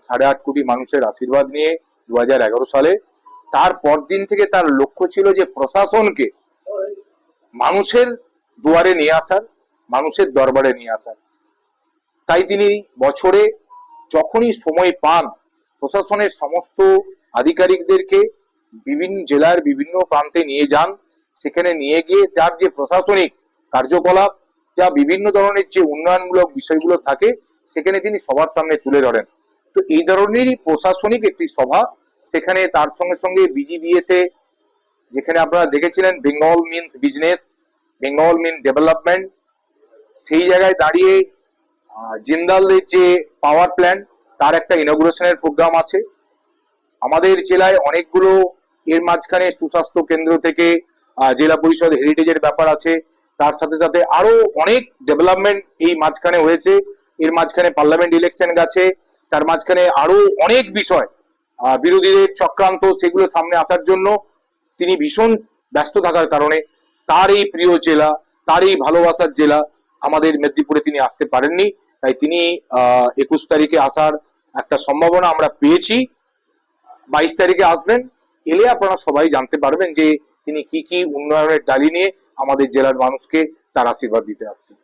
8.5 কোটি মানুষের আশীর্বাদ নিয়ে 2011 সালে। তার পরদিন থেকে তার লক্ষ্য ছিল যে প্রশাসনকে মানুষের দুয়ারে নিয়ে আসার, মানুষের দরবারে নিয়ে আসার। তাই তিনি বছরে যখনই সময় পান প্রশাসনের সমস্ত আধিকারিকদেরকে বিভিন্ন জেলার বিভিন্ন প্রান্তে নিয়ে যান। সেখানে নিয়ে গিয়ে তার যে প্রশাসনিক কার্যকলাপ, যা বিভিন্ন ধরনের যে উন্নয়নমূলক বিষয়গুলো থাকে সেখানে তিনি সবার সামনে তুলে ধরেন। তো এই ধরনেরই প্রশাসনিক একটি সভা, সেখানে তার সঙ্গে সঙ্গে বিজিবিএসএ, যেখানে আপনারা দেখেছিলেন বেঙ্গল মিনস বিজনেস, বেঙ্গল মিন ডেভেলপমেন্ট, সেই জায়গায় দাঁড়িয়ে জিন্দালের যে পাওয়ার প্ল্যান্ট তার একটা ইনগুরেশনের প্রোগ্রাম আছে। আমাদের জেলায় অনেকগুলো এর মাঝখানে সুস্বাস্থ্য কেন্দ্র থেকে জেলা পরিষদ হেরিটেজের ব্যাপার আছে, তার সাথে সাথে আরো অনেক ডেভেলপমেন্ট এই মাঝখানে হয়েছে। এর মাঝখানে পার্লামেন্ট ইলেকশন গেছে, তার মাঝখানে আরো অনেক বিষয় বিরোধীদের চক্রান্ত, সেগুলো সামনে আসার জন্য তিনি ভীষণ ব্যস্ত থাকার কারণে তার এই প্রিয় জেলা, তার এই ভালোবাসার জেলা আমাদের মেদিনীপুরে তিনি আসতে পারেননি। তাই তিনি 21 তারিখে আসার একটা সম্ভাবনা আমরা পেয়েছি। 22 তারিখে আসবেন, এলে আপনারা সবাই জানতে পারবেন যে তিনি কি কি উন্নয়নের ডালি নিয়ে আমাদের জেলার মানুষকে তার আশীর্বাদ দিতে আসছেন।